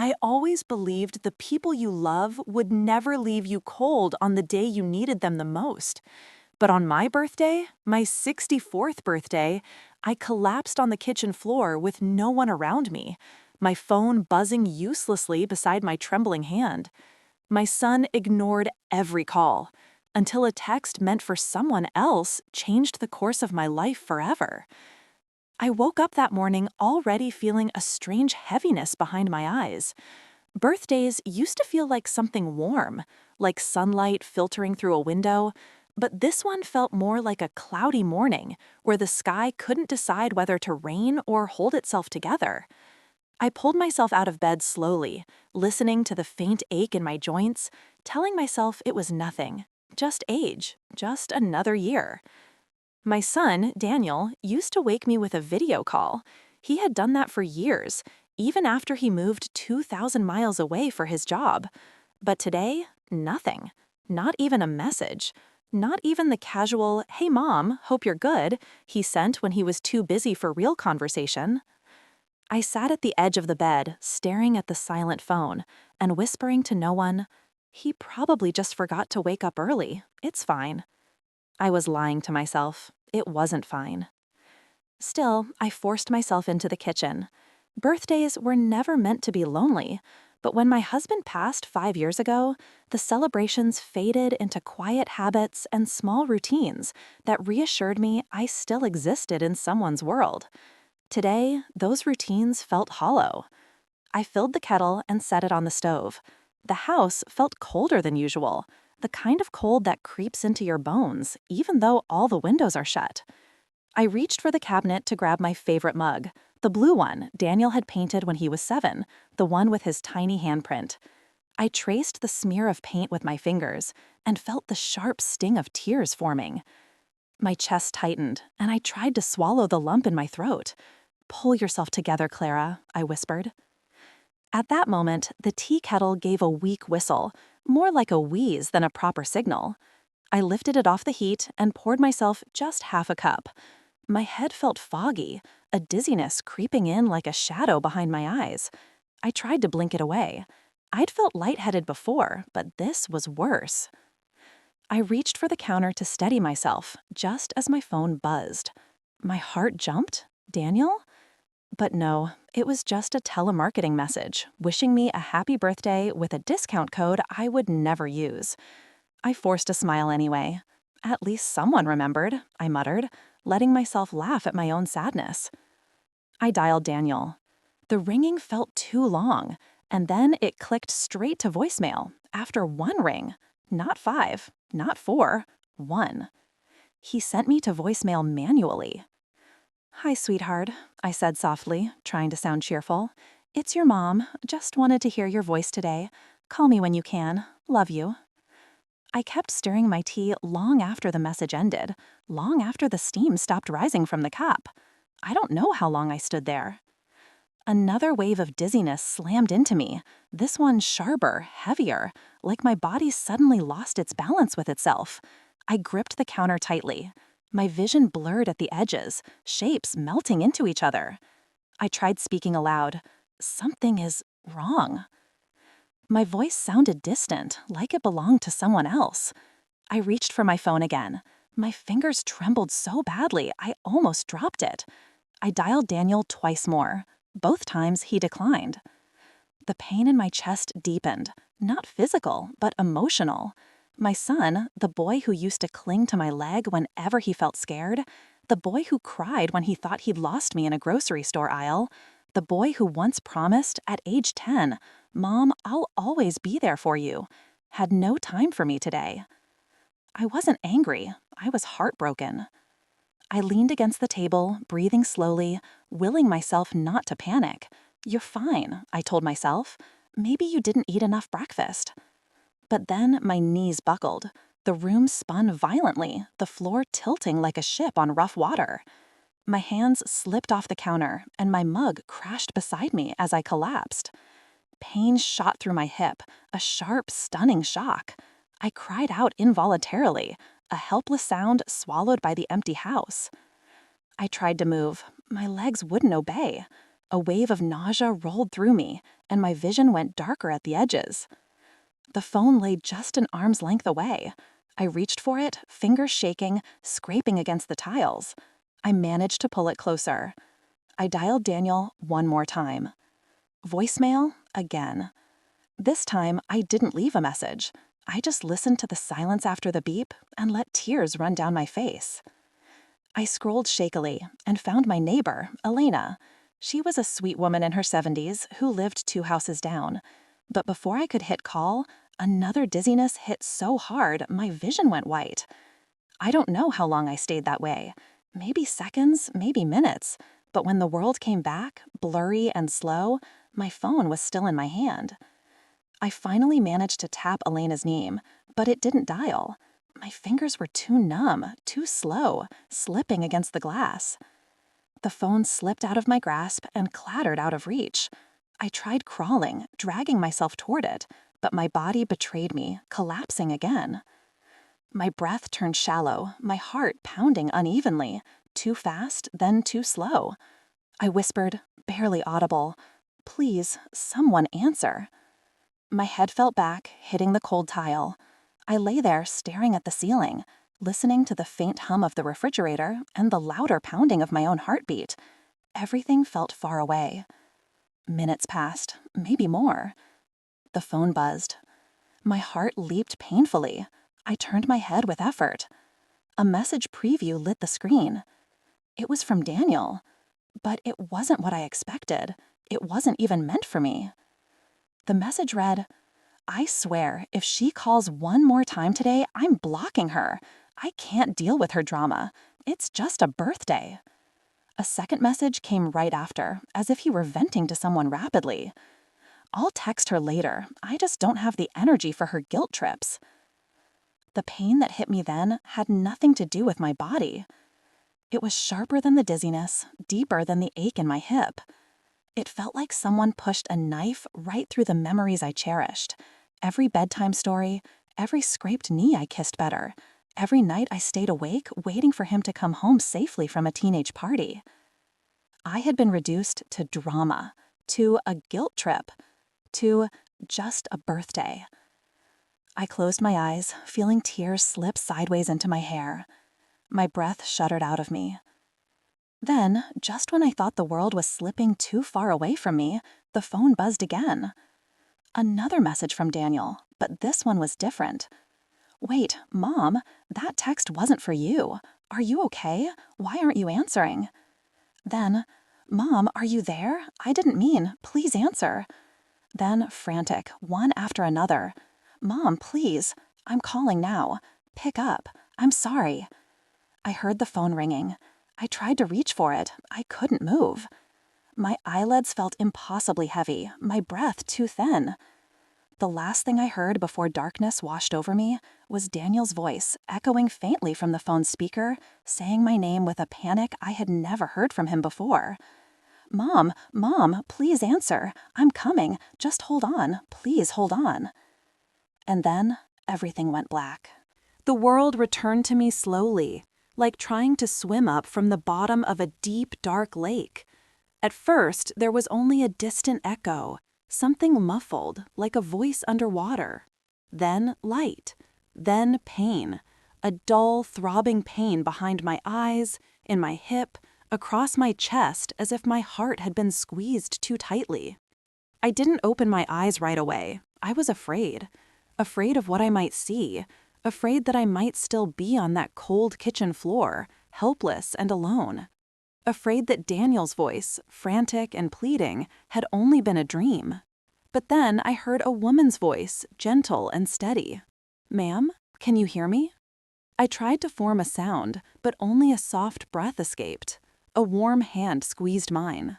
I always believed the people you love would never leave you cold on the day you needed them the most. But on my birthday, my 64th birthday, I collapsed on the kitchen floor with no one around me, my phone buzzing uselessly beside my trembling hand. My son ignored every call, until a text meant for someone else changed the course of my life forever. I woke up that morning already feeling a strange heaviness behind my eyes. Birthdays used to feel like something warm, like sunlight filtering through a window, but this one felt more like a cloudy morning where the sky couldn't decide whether to rain or hold itself together. I pulled myself out of bed slowly, listening to the faint ache in my joints, telling myself it was nothing, just age, just another year. My son, Daniel, used to wake me with a video call. He had done that for years, even after he moved 2,000 miles away for his job. But today, nothing. Not even a message. Not even the casual, "Hey mom, hope you're good," he sent when he was too busy for real conversation. I sat at the edge of the bed, staring at the silent phone, and whispering to no one, "He probably just forgot to wake up early. It's fine." I was lying to myself. It wasn't fine. Still, I forced myself into the kitchen. Birthdays were never meant to be lonely, but when my husband passed 5 years ago, the celebrations faded into quiet habits and small routines that reassured me I still existed in someone's world. Today, those routines felt hollow. I filled the kettle and set it on the stove. The house felt colder than usual, the kind of cold that creeps into your bones, even though all the windows are shut. I reached for the cabinet to grab my favorite mug, the blue one Daniel had painted when he was 7, the one with his tiny handprint. I traced the smear of paint with my fingers and felt the sharp sting of tears forming. My chest tightened, and I tried to swallow the lump in my throat. "Pull yourself together, Clara," I whispered. At that moment, the tea kettle gave a weak whistle, more like a wheeze than a proper signal. I lifted it off the heat and poured myself just half a cup. My head felt foggy, a dizziness creeping in like a shadow behind my eyes. I tried to blink it away. I'd felt lightheaded before, but this was worse. I reached for the counter to steady myself, just as my phone buzzed. My heart jumped? Daniel? But no, it was just a telemarketing message, wishing me a happy birthday with a discount code I would never use. I forced a smile anyway. "At least someone remembered," I muttered, letting myself laugh at my own sadness. I dialed Daniel. The ringing felt too long, and then it clicked straight to voicemail, after one ring. Not 5, not 4, 1. He sent me to voicemail manually. "Hi, sweetheart," I said softly, trying to sound cheerful. "It's your mom. Just wanted to hear your voice today. Call me when you can. Love you." I kept stirring my tea long after the message ended, long after the steam stopped rising from the cup. I don't know how long I stood there. Another wave of dizziness slammed into me, this one sharper, heavier, like my body suddenly lost its balance with itself. I gripped the counter tightly. My vision blurred at the edges, shapes melting into each other. I tried speaking aloud. Something is wrong. My voice sounded distant, like it belonged to someone else. I reached for my phone again. My fingers trembled so badly, I almost dropped it. I dialed Daniel twice more. Both times he declined. The pain in my chest deepened, not physical, but emotional. My son, the boy who used to cling to my leg whenever he felt scared, the boy who cried when he thought he'd lost me in a grocery store aisle, the boy who once promised, at age 10, "Mom, I'll always be there for you," had no time for me today. I wasn't angry. I was heartbroken. I leaned against the table, breathing slowly, willing myself not to panic. "You're fine," I told myself. "Maybe you didn't eat enough breakfast." But then my knees buckled. The room spun violently, the floor tilting like a ship on rough water. My hands slipped off the counter, and my mug crashed beside me as I collapsed. Pain shot through my hip, a sharp, stunning shock. I cried out involuntarily, a helpless sound swallowed by the empty house. I tried to move. My legs wouldn't obey. A wave of nausea rolled through me, and my vision went darker at the edges. The phone lay just an arm's length away. I reached for it, fingers shaking, scraping against the tiles. I managed to pull it closer. I dialed Daniel one more time. Voicemail again. This time, I didn't leave a message. I just listened to the silence after the beep and let tears run down my face. I scrolled shakily and found my neighbor, Elena. She was a sweet woman in her 70s who lived 2 houses down. But before I could hit call, another dizziness hit so hard my vision went white. I don't know how long I stayed that way. Maybe seconds, maybe minutes. But when the world came back, blurry and slow, my phone was still in my hand. I finally managed to tap Elena's name, but it didn't dial. My fingers were too numb, too slow, slipping against the glass. The phone slipped out of my grasp and clattered out of reach. I tried crawling, dragging myself toward it, but my body betrayed me, collapsing again. My breath turned shallow, my heart pounding unevenly, too fast, then too slow. I whispered, barely audible, "Please, someone answer." My head fell back, hitting the cold tile. I lay there staring at the ceiling, listening to the faint hum of the refrigerator and the louder pounding of my own heartbeat. Everything felt far away. Minutes passed, maybe more. The phone buzzed. My heart leaped painfully. I turned my head with effort. A message preview lit the screen. It was from Daniel. But it wasn't what I expected. It wasn't even meant for me. The message read, "I swear, if she calls one more time today, I'm blocking her. I can't deal with her drama. It's just a birthday." A second message came right after, as if he were venting to someone rapidly. "I'll text her later. I just don't have the energy for her guilt trips." The pain that hit me then had nothing to do with my body. It was sharper than the dizziness, deeper than the ache in my hip. It felt like someone pushed a knife right through the memories I cherished. Every bedtime story, every scraped knee I kissed better, every night I stayed awake waiting for him to come home safely from a teenage party. I had been reduced to drama, to a guilt trip, to just a birthday. I closed my eyes, feeling tears slip sideways into my hair. My breath shuddered out of me. Then, just when I thought the world was slipping too far away from me, the phone buzzed again. Another message from Daniel, but this one was different. "Wait, Mom, that text wasn't for you. Are you okay? Why aren't you answering?" Then, "Mom, are you there? I didn't mean, please answer." Then, frantic, one after another. "Mom, please, I'm calling now. Pick up. I'm sorry." I heard the phone ringing. I tried to reach for it. I couldn't move. My eyelids felt impossibly heavy, my breath too thin. The last thing I heard before darkness washed over me was Daniel's voice echoing faintly from the phone's speaker, saying my name with a panic I had never heard from him before. "Mom, Mom, please answer. I'm coming. Just hold on. Please hold on." And then everything went black. The world returned to me slowly, like trying to swim up from the bottom of a deep, dark lake. At first, there was only a distant echo, something muffled, like a voice underwater. Then light. Then pain. A dull, throbbing pain behind my eyes, in my hip, across my chest, as if my heart had been squeezed too tightly. I didn't open my eyes right away. I was afraid. Afraid of what I might see. Afraid that I might still be on that cold kitchen floor, helpless and alone. Afraid that Daniel's voice, frantic and pleading, had only been a dream. But then I heard a woman's voice, gentle and steady. "Ma'am, can you hear me?" I tried to form a sound, but only a soft breath escaped. A warm hand squeezed mine.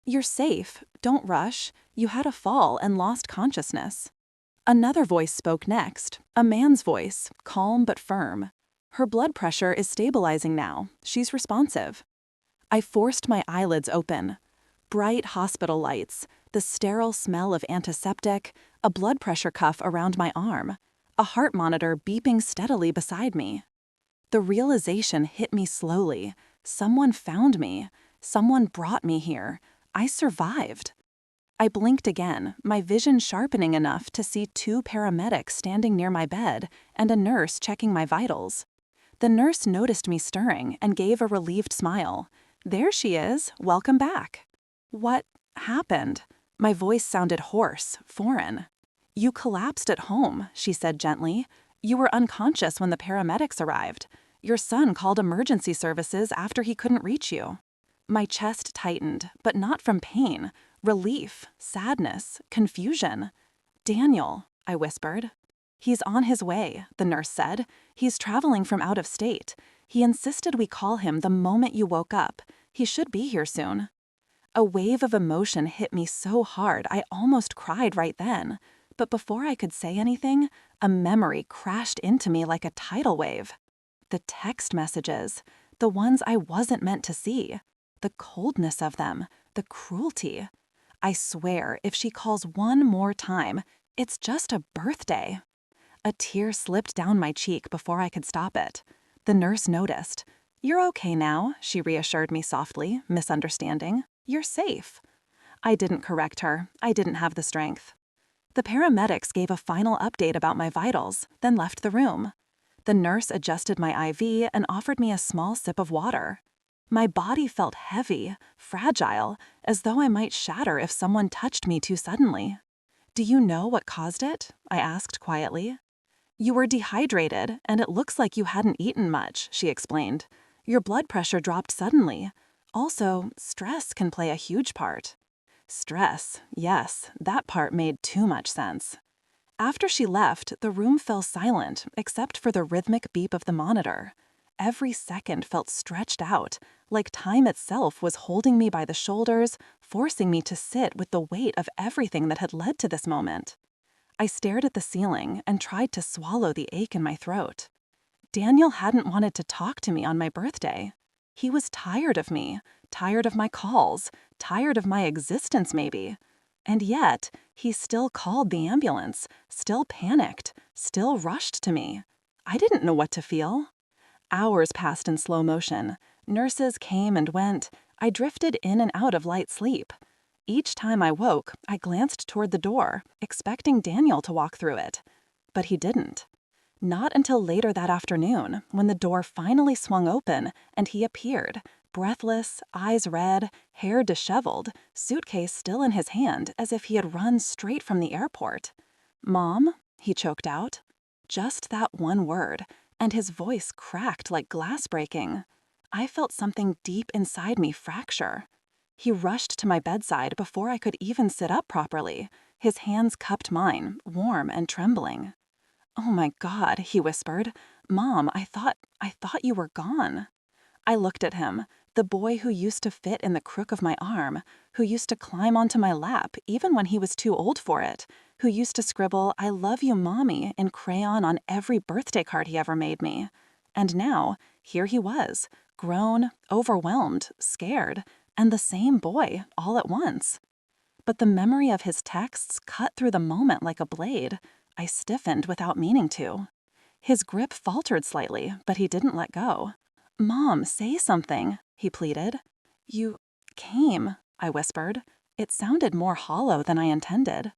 "You're safe. Don't rush. You had a fall and lost consciousness." Another voice spoke next, a man's voice, calm but firm. "Her blood pressure is stabilizing now. She's responsive." I forced my eyelids open. Bright hospital lights, the sterile smell of antiseptic, a blood pressure cuff around my arm, a heart monitor beeping steadily beside me. The realization hit me slowly. Someone found me. Someone brought me here. I survived. I blinked again, my vision sharpening enough to see 2 paramedics standing near my bed and a nurse checking my vitals. The nurse noticed me stirring and gave a relieved smile. "There she is, welcome back." "What happened?" My voice sounded hoarse, foreign. "You collapsed at home," she said gently. "You were unconscious when the paramedics arrived. Your son called emergency services after he couldn't reach you." My chest tightened, but not from pain. Relief, sadness, confusion. "Daniel," I whispered. "He's on his way," the nurse said. "He's traveling from out of state. He insisted we call him the moment you woke up. He should be here soon." A wave of emotion hit me so hard I almost cried right then. But before I could say anything, a memory crashed into me like a tidal wave. The text messages, the ones I wasn't meant to see. The coldness of them, the cruelty. I swear, if she calls one more time, it's just a birthday. A tear slipped down my cheek before I could stop it. The nurse noticed. "You're okay now," she reassured me softly, misunderstanding. "You're safe." I didn't correct her. I didn't have the strength. The paramedics gave a final update about my vitals, then left the room. The nurse adjusted my IV and offered me a small sip of water. My body felt heavy, fragile, as though I might shatter if someone touched me too suddenly. "Do you know what caused it?" I asked quietly. "You were dehydrated, and it looks like you hadn't eaten much," she explained. "Your blood pressure dropped suddenly. Also, stress can play a huge part." Stress, yes, that part made too much sense. After she left, the room fell silent except for the rhythmic beep of the monitor. Every second felt stretched out, like time itself was holding me by the shoulders, forcing me to sit with the weight of everything that had led to this moment. I stared at the ceiling and tried to swallow the ache in my throat. Daniel hadn't wanted to talk to me on my birthday. He was tired of me, tired of my calls, tired of my existence maybe. And yet, he still called the ambulance, still panicked, still rushed to me. I didn't know what to feel. Hours passed in slow motion. Nurses came and went. I drifted in and out of light sleep. Each time I woke, I glanced toward the door, expecting Daniel to walk through it. But he didn't. Not until later that afternoon, when the door finally swung open and he appeared, breathless, eyes red, hair disheveled, suitcase still in his hand as if he had run straight from the airport. "Mom?" he choked out. Just that one word, and his voice cracked like glass breaking. I felt something deep inside me fracture. He rushed to my bedside before I could even sit up properly. His hands cupped mine, warm and trembling. "Oh my God," he whispered. "Mom, I thought you were gone." I looked at him, the boy who used to fit in the crook of my arm, who used to climb onto my lap even when he was too old for it, who used to scribble "I love you, Mommy" in crayon on every birthday card he ever made me. And now, here he was, grown, overwhelmed, scared, and the same boy all at once. But the memory of his texts cut through the moment like a blade. I stiffened without meaning to. His grip faltered slightly, but he didn't let go. "Mom, say something," he pleaded. "You came," I whispered. It sounded more hollow than I intended.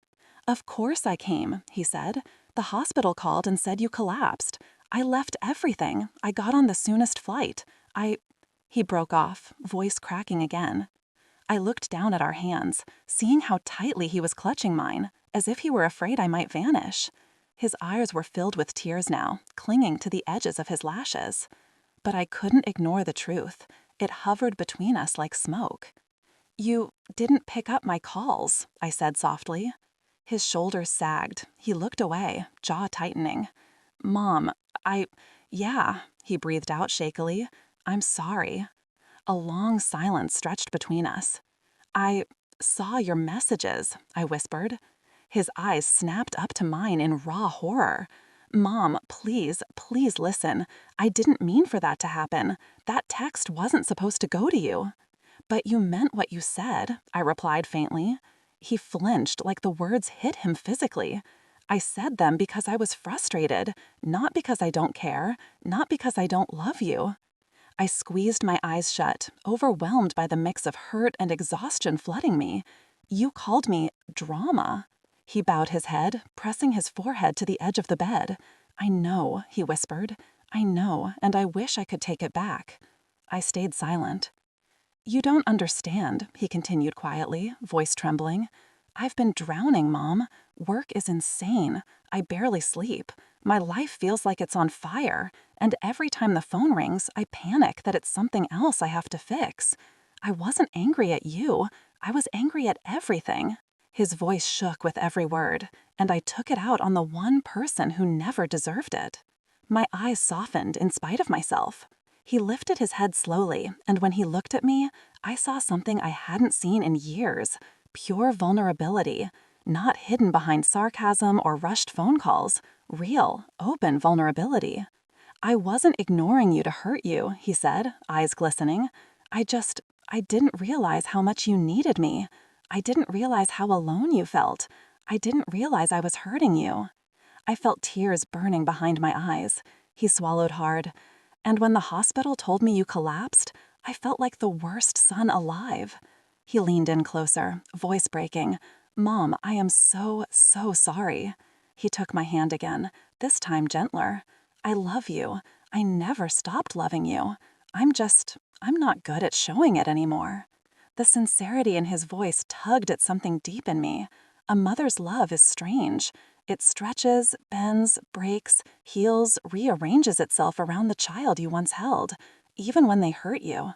"Of course I came," he said. "The hospital called and said you collapsed. I left everything. I got on the soonest flight. He broke off, voice cracking again. I looked down at our hands, seeing how tightly he was clutching mine, as if he were afraid I might vanish. His eyes were filled with tears now, clinging to the edges of his lashes. But I couldn't ignore the truth. It hovered between us like smoke. "You didn't pick up my calls," I said softly. His shoulders sagged. He looked away, jaw tightening. "Mom, yeah," he breathed out shakily. "I'm sorry." A long silence stretched between us. "I saw your messages," I whispered. His eyes snapped up to mine in raw horror. "Mom, please, please listen. I didn't mean for that to happen. That text wasn't supposed to go to you." "But you meant what you said," I replied faintly. He flinched like the words hit him physically. "I said them because I was frustrated, not because I don't care, not because I don't love you." I squeezed my eyes shut, overwhelmed by the mix of hurt and exhaustion flooding me. You called me drama. He bowed his head, pressing his forehead to the edge of the bed. I know, he whispered. I know, and I wish I could take it back. I stayed silent. You don't understand, he continued quietly, voice trembling. I've been drowning, Mom. Work is insane. I barely sleep. My life feels like it's on fire, and every time the phone rings, I panic that it's something else I have to fix. I wasn't angry at you. I was angry at everything. His voice shook with every word, and I took it out on the one person who never deserved it. My eyes softened in spite of myself. He lifted his head slowly, and when he looked at me, I saw something I hadn't seen in years. Pure vulnerability, not hidden behind sarcasm or rushed phone calls. Real, open vulnerability. I wasn't ignoring you to hurt you, he said, eyes glistening. I didn't realize how much you needed me. I didn't realize how alone you felt. I didn't realize I was hurting you. I felt tears burning behind my eyes. He swallowed hard. And when the hospital told me you collapsed, I felt like the worst son alive. He leaned in closer, voice breaking. Mom, I am so sorry. He took my hand again, this time gentler. I love you. I never stopped loving you. I'm not good at showing it anymore. The sincerity in his voice tugged at something deep in me. A mother's love is strange. It stretches, bends, breaks, heals, rearranges itself around the child you once held, even when they hurt you.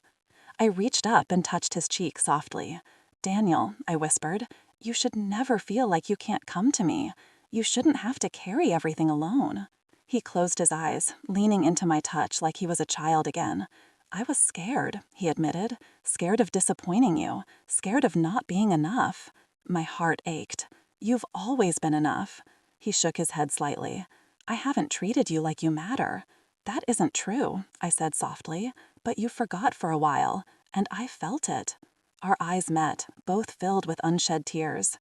I reached up and touched his cheek softly. Daniel, I whispered, you should never feel like you can't come to me. You shouldn't have to carry everything alone. He closed his eyes, leaning into my touch like he was a child again. I was scared, he admitted, scared of disappointing you, scared of not being enough. My heart ached. You've always been enough. He shook his head slightly. I haven't treated you like you matter. That isn't true, I said softly, but you forgot for a while, and I felt it. Our eyes met, both filled with unshed tears.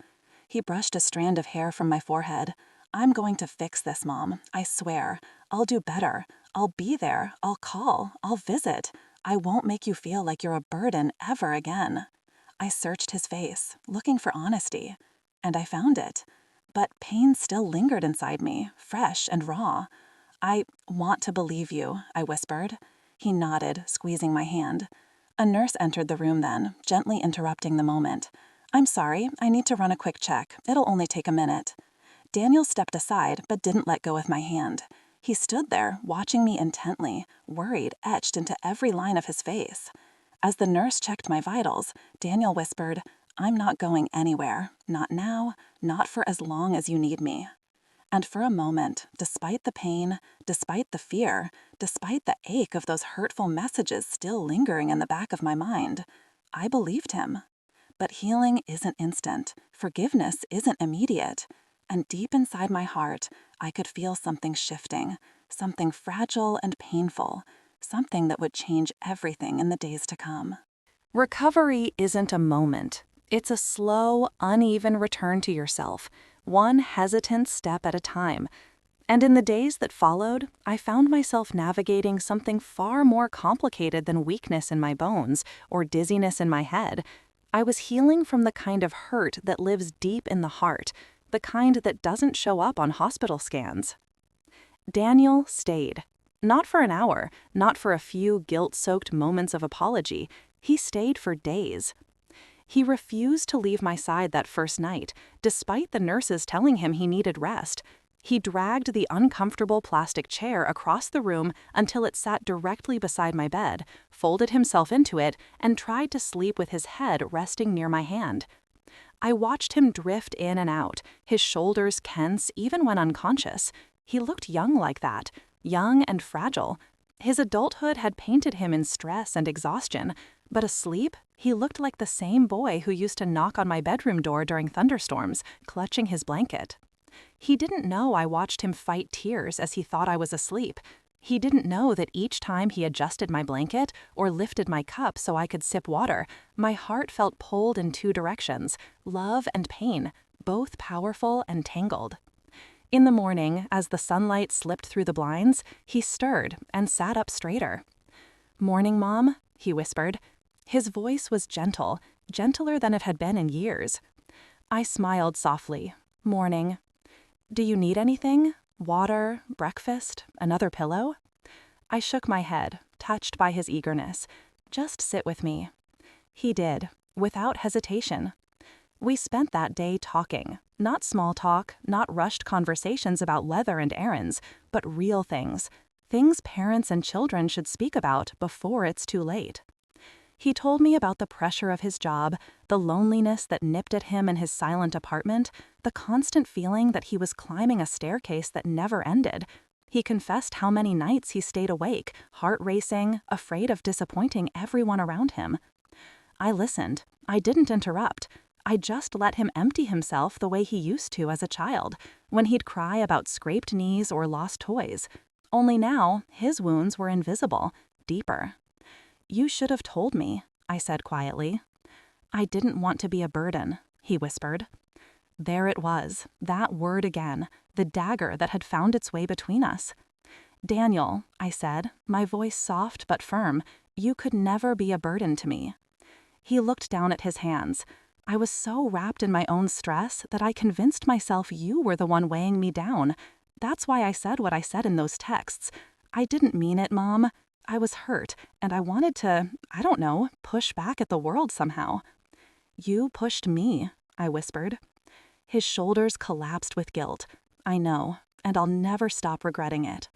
He brushed a strand of hair from my forehead. I'm going to fix this, Mom. I swear. I'll do better. I'll be there. I'll call. I'll visit. I won't make you feel like you're a burden ever again. I searched his face, looking for honesty, and I found it. But pain still lingered inside me, fresh and raw. I want to believe you, I whispered. He nodded, squeezing my hand. A nurse entered the room then, gently interrupting the moment. I'm sorry, I need to run a quick check. It'll only take a minute. Daniel stepped aside, but didn't let go of my hand. He stood there, watching me intently, worried etched into every line of his face. As the nurse checked my vitals, Daniel whispered, I'm not going anywhere. Not now, not for as long as you need me. And for a moment, despite the pain, despite the fear, despite the ache of those hurtful messages still lingering in the back of my mind, I believed him. But healing isn't instant. Forgiveness isn't immediate. And deep inside my heart, I could feel something shifting, something fragile and painful, something that would change everything in the days to come. Recovery isn't a moment. It's a slow, uneven return to yourself, one hesitant step at a time. And in the days that followed, I found myself navigating something far more complicated than weakness in my bones or dizziness in my head. I was healing from the kind of hurt that lives deep in the heart, the kind that doesn't show up on hospital scans. Daniel stayed. Not for an hour, not for a few guilt-soaked moments of apology. He stayed for days. He refused to leave my side that first night, despite the nurses telling him he needed rest. He dragged the uncomfortable plastic chair across the room until it sat directly beside my bed, folded himself into it, and tried to sleep with his head resting near my hand. I watched him drift in and out, his shoulders tense even when unconscious. He looked young like that, young and fragile. His adulthood had painted him in stress and exhaustion, but asleep, he looked like the same boy who used to knock on my bedroom door during thunderstorms, clutching his blanket. He didn't know I watched him fight tears as he thought I was asleep. He didn't know that each time he adjusted my blanket or lifted my cup so I could sip water, my heart felt pulled in two directions, love and pain, both powerful and tangled. In the morning, as the sunlight slipped through the blinds, he stirred and sat up straighter. "Morning, Mom," he whispered. His voice was gentle, gentler than it had been in years. I smiled softly. "Morning. Do you need anything? Water, breakfast, another pillow?" I shook my head, touched by his eagerness. "Just sit with me." He did, without hesitation. We spent that day talking, not small talk, not rushed conversations about weather and errands, but real things, things parents and children should speak about before it's too late. He told me about the pressure of his job, the loneliness that nipped at him in his silent apartment, the constant feeling that he was climbing a staircase that never ended. He confessed how many nights he stayed awake, heart racing, afraid of disappointing everyone around him. I listened. I didn't interrupt. I just let him empty himself the way he used to as a child, when he'd cry about scraped knees or lost toys. Only now, his wounds were invisible, deeper. "You should have told me," I said quietly. "I didn't want to be a burden," he whispered. There it was, that word again, the dagger that had found its way between us. "Daniel," I said, my voice soft but firm, "you could never be a burden to me." He looked down at his hands. I was so wrapped in my own stress that I convinced myself you were the one weighing me down. That's why I said what I said in those texts. I didn't mean it, Mom. I was hurt, and I wanted to, I don't know, push back at the world somehow. "You pushed me," I whispered. His shoulders collapsed with guilt. "I know, and I'll never stop regretting it."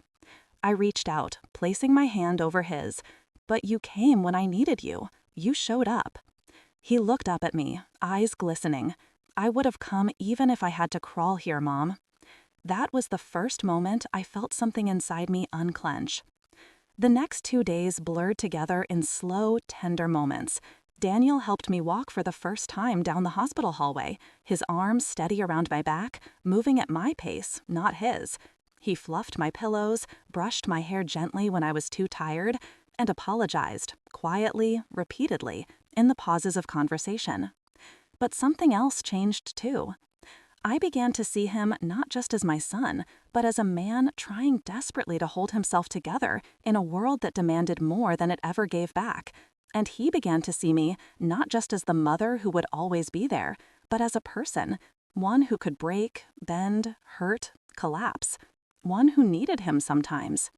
I reached out, placing my hand over his. "But you came when I needed you. You showed up." He looked up at me, eyes glistening. "I would have come even if I had to crawl here, Mom." That was the first moment I felt something inside me unclench. The next 2 days blurred together in slow, tender moments. Daniel helped me walk for the first time down the hospital hallway, his arms steady around my back, moving at my pace, not his. He fluffed my pillows, brushed my hair gently when I was too tired, and apologized, quietly, repeatedly, in the pauses of conversation. But something else changed too. I began to see him not just as my son, but as a man trying desperately to hold himself together in a world that demanded more than it ever gave back. And he began to see me not just as the mother who would always be there, but as a person, one who could break, bend, hurt, collapse, one who needed him sometimes.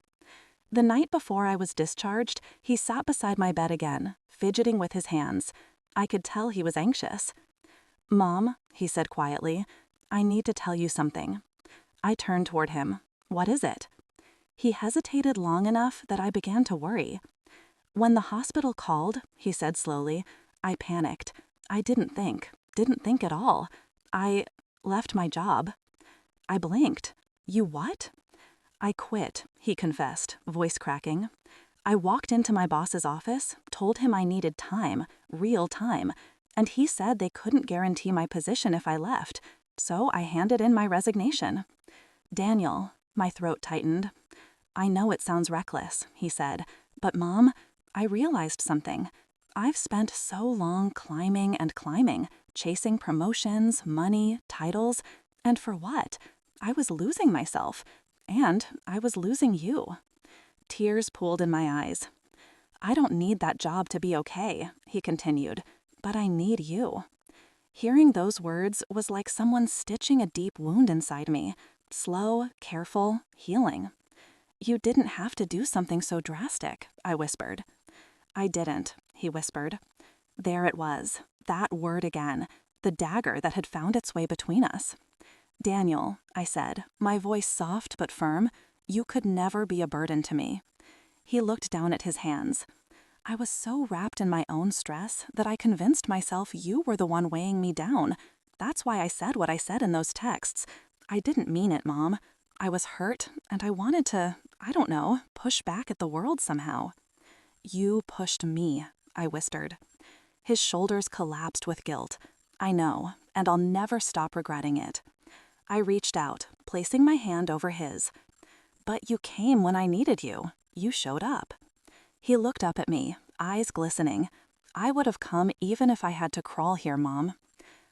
The night before I was discharged, he sat beside my bed again, fidgeting with his hands. I could tell he was anxious. "Mom," he said quietly, "I need to tell you something." I turned toward him. "What is it?" He hesitated long enough that I began to worry. "When the hospital called," he said slowly, "I panicked. I didn't think at all. I left my job." I blinked. "You what?" "I quit," he confessed, voice cracking. "I walked into my boss's office, told him I needed time, real time, and he said they couldn't guarantee my position if I left. So I handed in my resignation." "Daniel," my throat tightened. "I know it sounds reckless," he said, "but Mom, I realized something. I've spent so long climbing and climbing, chasing promotions, money, titles, and for what? I was losing myself, and I was losing you." Tears pooled in my eyes. "I don't need that job to be okay," he continued, "but I need you." Hearing those words was like someone stitching a deep wound inside me, slow, careful, healing. "You didn't have to do something so drastic," I whispered. "I didn't," he whispered. There it was, that word again, the dagger that had found its way between us. "Daniel," I said, my voice soft but firm, "you could never be a burden to me." He looked down at his hands. "I was so wrapped in my own stress that I convinced myself you were the one weighing me down. That's why I said what I said in those texts. I didn't mean it, Mom. I was hurt, and I wanted to, I don't know, push back at the world somehow." "You pushed me," I whispered. His shoulders collapsed with guilt. "I know, and I'll never stop regretting it." I reached out, placing my hand over his. "But you came when I needed you. You showed up." He looked up at me, eyes glistening. "I would have come even if I had to crawl here, Mom."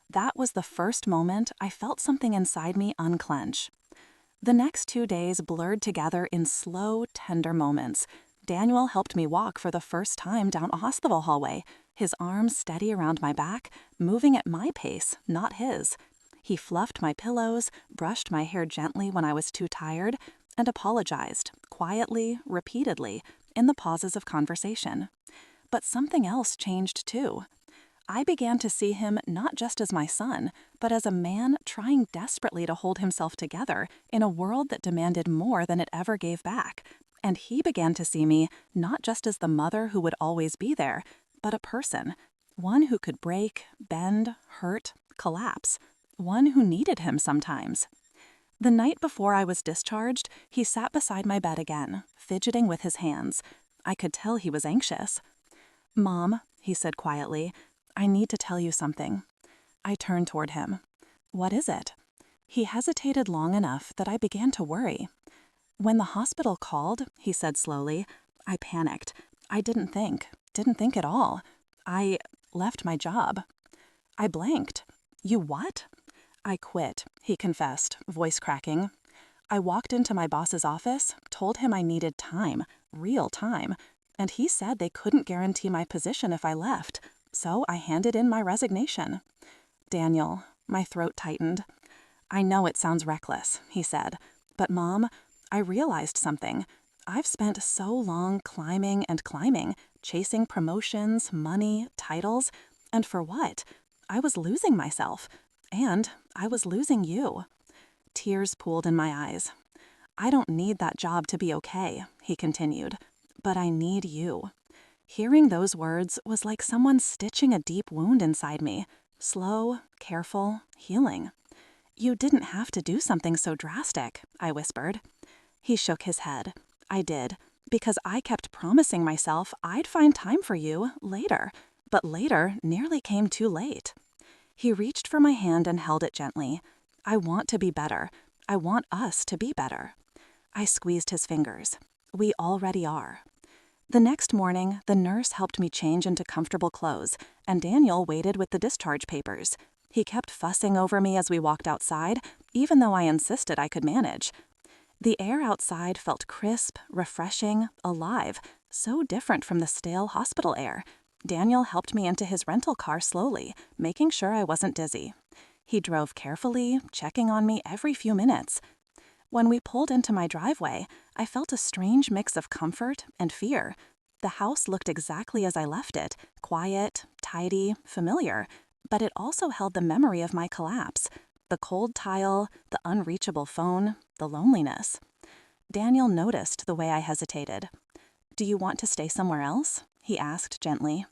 That was the first moment I felt something inside me unclench. The next 2 days blurred together in slow, tender moments. Daniel helped me walk for the first time down a hospital hallway, his arms steady around my back, moving at my pace, not his. He fluffed my pillows, brushed my hair gently when I was too tired, and apologized, quietly, repeatedly, in the pauses of conversation. But something else changed too. I began to see him not just as my son, but as a man trying desperately to hold himself together in a world that demanded more than it ever gave back. And he began to see me not just as the mother who would always be there, but a person, one who could break, bend, hurt, collapse, one who needed him sometimes. The night before I was discharged, he sat beside my bed again, fidgeting with his hands. I could tell he was anxious. "Mom," he said quietly, "I need to tell you something." I turned toward him. "What is it?" He hesitated long enough that I began to worry. "When the hospital called," he said slowly, "I panicked. I didn't think at all. I left my job." I blanked. "You what?" "I quit," he confessed, voice cracking. "I walked into my boss's office, told him I needed time, real time, and he said they couldn't guarantee my position if I left. So I handed in my resignation." "Daniel," my throat tightened. "I know it sounds reckless," he said, "but Mom, I realized something. I've spent so long climbing and climbing, chasing promotions, money, titles, and for what? I was losing myself, and I was losing you." Tears pooled in my eyes. "I don't need that job to be okay," he continued, "but I need you." Hearing those words was like someone stitching a deep wound inside me, slow, careful, healing. "You didn't have to do something so drastic," I whispered. He shook his head. "I did, because I kept promising myself I'd find time for you later, but later nearly came too late." He reached for my hand and held it gently. "I want to be better. I want us to be better." I squeezed his fingers. "We already are." The next morning, the nurse helped me change into comfortable clothes, and Daniel waited with the discharge papers. He kept fussing over me as we walked outside, even though I insisted I could manage. The air outside felt crisp, refreshing, alive, so different from the stale hospital air. Daniel helped me into his rental car slowly, making sure I wasn't dizzy. He drove carefully, checking on me every few minutes. When we pulled into my driveway, I felt a strange mix of comfort and fear. The house looked exactly as I left it, quiet, tidy, familiar, but it also held the memory of my collapse. The cold tile, the unreachable phone, the loneliness. Daniel noticed the way I hesitated. "Do you want to stay somewhere else?" he asked gently.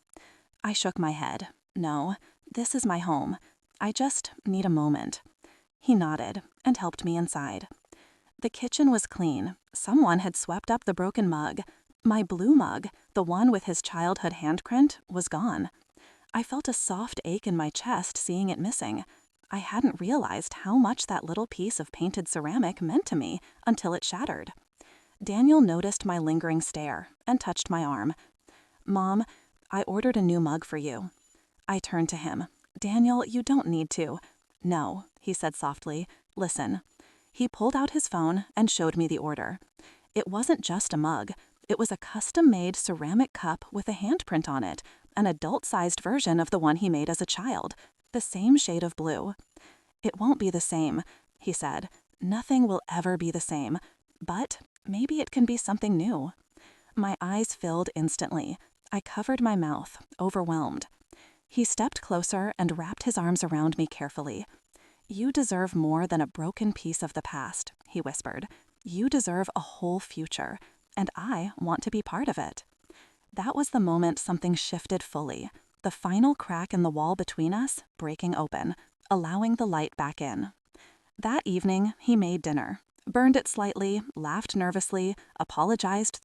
I shook my head. "No, this is my home. I just need a moment." He nodded and helped me inside. The kitchen was clean. Someone had swept up the broken mug. My blue mug, the one with his childhood handprint, was gone. I felt a soft ache in my chest seeing it missing. I hadn't realized how much that little piece of painted ceramic meant to me until it shattered. Daniel noticed my lingering stare and touched my arm. "Mom, I ordered a new mug for you." I turned to him. "Daniel, you don't need to." "No," he said softly. "Listen." He pulled out his phone and showed me the order. It wasn't just a mug. It was a custom-made ceramic cup with a handprint on it, an adult-sized version of the one he made as a child, the same shade of blue. "It won't be the same," he said. "Nothing will ever be the same, but maybe it can be something new." My eyes filled instantly. I covered my mouth, overwhelmed. He stepped closer and wrapped his arms around me carefully. "You deserve more than a broken piece of the past," he whispered. "You deserve a whole future, and I want to be part of it." That was the moment something shifted fully, the final crack in the wall between us breaking open, allowing the light back in. That evening, he made dinner, burned it slightly, laughed nervously, apologized